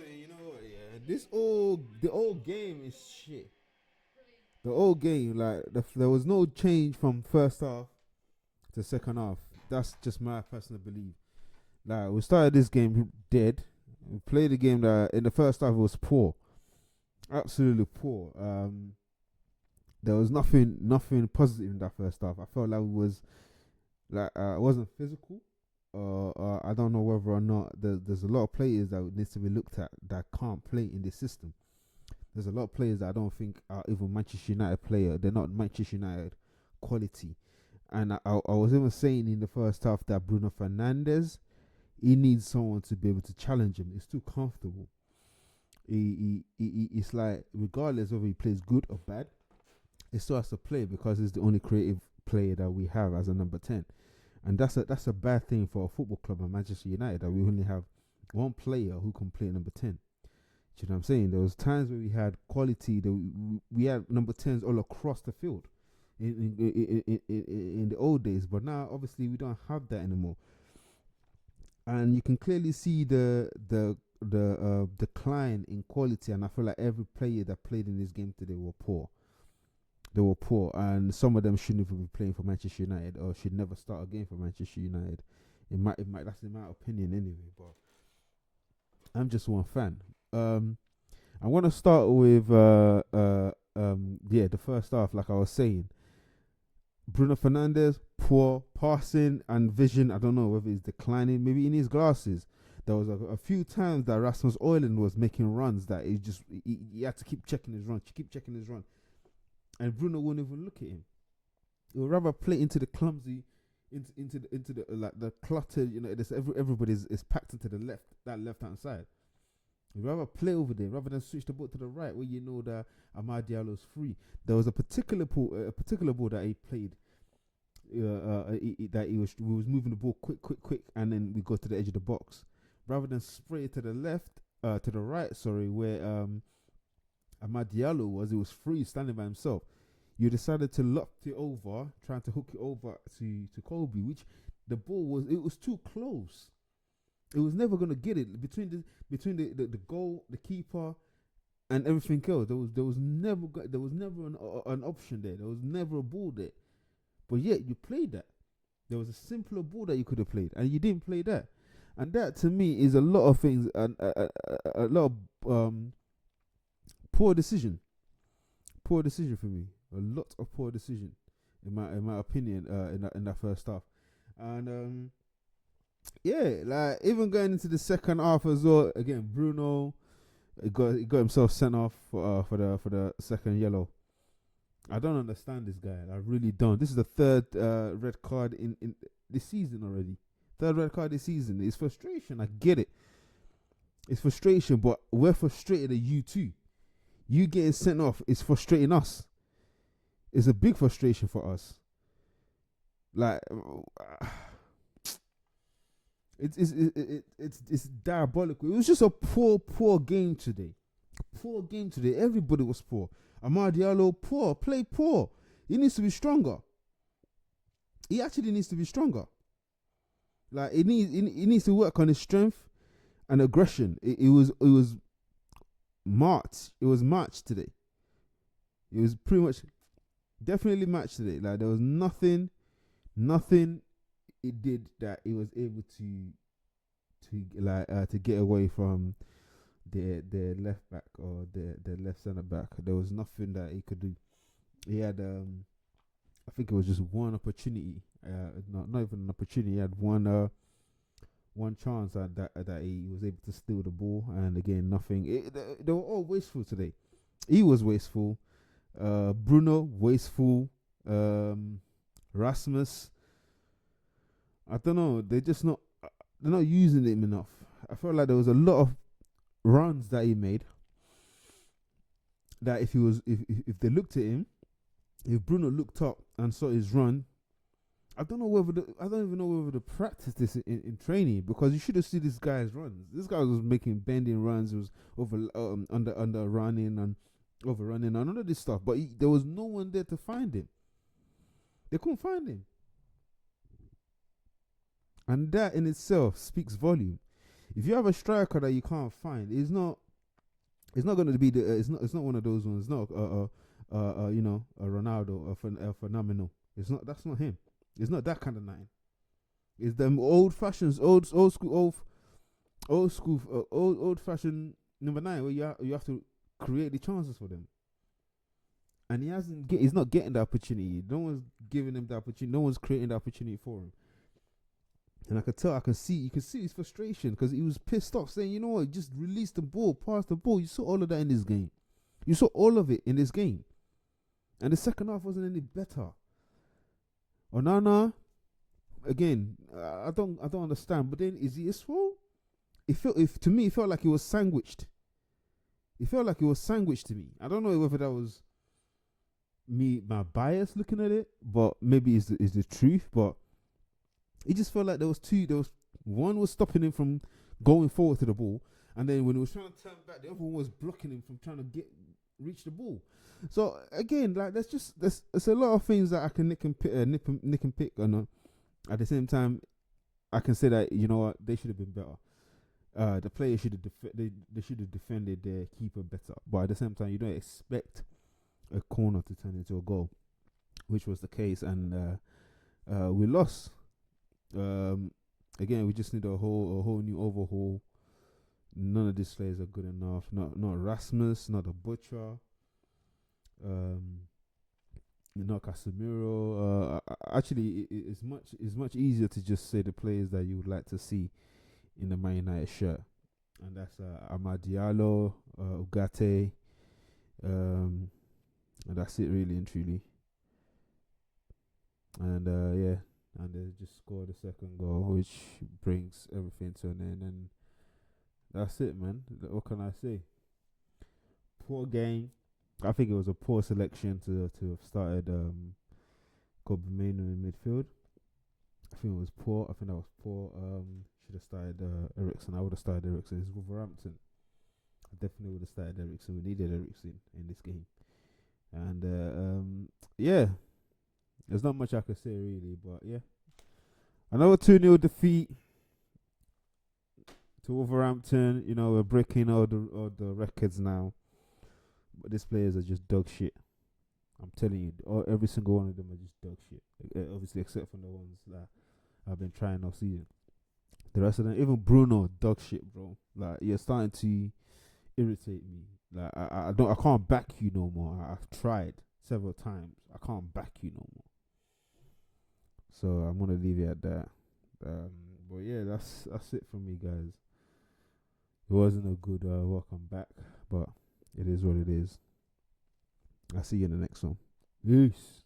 saying, you know what? Yeah, the old game is shit. The old game, like there was no change from first half to second half. That's just my personal belief. Like we started this game dead. We played the game that in the first half it was poor, absolutely poor. There was nothing positive in that first half. I felt like it was like it wasn't physical. I don't know whether or not there's a lot of players that needs to be looked at that can't play in this system. There's a lot of players that I don't think are even Manchester United player. They're not Manchester United quality. And I was even saying in the first half that Bruno Fernandes, he needs someone to be able to challenge him. It's too comfortable. It's like regardless whether he plays good or bad, he still has to play because he's the only creative player that we have as a number 10. And that's a bad thing for a football club like Manchester United, that we only have one player who can play number 10. Do you know what I'm saying? There was times where we had quality, that we had number 10s all across the field in the old days, but now obviously we don't have that anymore. And you can clearly see the decline in quality, and I feel like every player that played in this game today were poor. They were poor, and some of them shouldn't even be playing for Manchester United, or should never start a game for Manchester United. It might. That's in my opinion, anyway. But I'm just one fan. I want to start with the first half. Like I was saying, Bruno Fernandes, poor passing and vision. I don't know whether he's declining. Maybe in his glasses. There was a few times that Rasmus Højlund was making runs that he had to keep checking his run, and Bruno wouldn't even look at him. He would rather play into the clumsy, into the like the cluttered. You know, everybody is packed into the left hand side. He'd rather play over there rather than switch the ball to the right, where you know that Amad Diallo's free. There was a particular ball that he played. That we was moving the ball quick, and then we go to the edge of the box rather than spray it to the left, to the right. Sorry, where Amad Diallo was. He was free, standing by himself. You decided to lock it over, trying to hook it over to Kobe, which the ball was too close. It was never gonna get it between the goal, the keeper, and everything else. There was never an option there. There was never a ball there. But yet you played that. There was a simpler ball that you could have played, and you didn't play that. And that to me is a lot of things, and a lot of poor decision for me. A lot of poor decision, in my opinion, in that first half. And like even going into the second half as well. Again, Bruno, he got himself sent off for the second yellow. I don't understand this guy. I really don't. This is the third red card in this season already. Third red card this season. It's frustration. I get it. It's frustration, but we're frustrated at you too. You getting sent off is frustrating us. It's a big frustration for us. Like, it's diabolical. It was just a poor game today. Poor game today. Everybody was poor. Amad Diallo, poor. Play poor. He needs to be stronger. He actually needs to be stronger. Like he needs to work on his strength and aggression. It was March. It was March today. It was pretty much definitely match today. Like there was nothing it did that it was able to get away from the left back or the left centre back. There was nothing that he could do. He had I think it was just one opportunity. Not even an opportunity. He had one chance that he was able to steal the ball, and again nothing. They were all wasteful today. He was wasteful. Bruno wasteful. Rasmus, I don't know. They're not using him enough. I felt like there was a lot of runs that he made. That if they looked at him, if Bruno looked up and saw his run, I don't even know whether they practice this in training, because you should have seen this guy's runs. This guy was making bending runs. It was under running and overrunning and all of this stuff. But there was no one there to find him. They couldn't find him. And that in itself speaks volume. If you have a striker that you can't find, it's not going to be the. It's not one of those ones. It's not a Ronaldo, a phenomenal. It's not. That's not him. It's not that kind of nine. It's them old fashions, old school, old fashioned number nine where you have to create the chances for them. And he's not getting the opportunity. No one's giving him the opportunity. No one's creating the opportunity for him. And I can see his frustration because he was pissed off, saying, you know what, just release the ball, pass the ball. You saw all of that in this game. You saw all of it in this game. And the second half wasn't any better. Onana, again, I don't understand. But then, is he his fault? To me, it felt like he was sandwiched. It felt like it was sandwiched to me. I don't know whether that was my bias looking at it, but maybe it's the truth. But it just felt like there was one was stopping him from going forward to the ball, and then when he was trying to turn back, the other one was blocking him from trying to reach the ball. So again, like there's a lot of things that I can nip and pick on. At the same time, I can say that, you know what, they should have been better. The players should have they should have defended their keeper better. But at the same time, you don't expect a corner to turn into a goal, which was the case, and we lost. Again, we just need a whole new overhaul. None of these players are good enough. Not Rasmus, not the Butcher, not Casemiro. Actually, it's much easier to just say the players that you would like to see in the Man United shirt, and that's Amad Diallo, Ugarte, and that's it really and truly. And and they just scored the second goal, which brings everything to an end, and that's it, man. What can I say? Poor game. I think it was a poor selection to have started Molineux in midfield. I think it was poor. I think that was poor. Should have started Ericsson. I would have started Ericsson. It's Wolverhampton. I definitely would have started Ericsson. We needed Ericsson in this game. And yeah, there's not much I could say really, but yeah, another 2-0 defeat to Wolverhampton. You know, we're breaking all the records now, but these players are just dog shit. I'm telling you, every single one of them are just dog shit. Obviously, except for the ones that I've been trying all season. The rest of them, even Bruno, dog shit, bro. Like, you're starting to irritate me. Like, I can't back you no more. I've tried several times. I can't back you no more. So I'm gonna leave it at that. But yeah, that's it from me, guys. It wasn't a good welcome back, but it is what it is. I'll see you in the next one. Peace.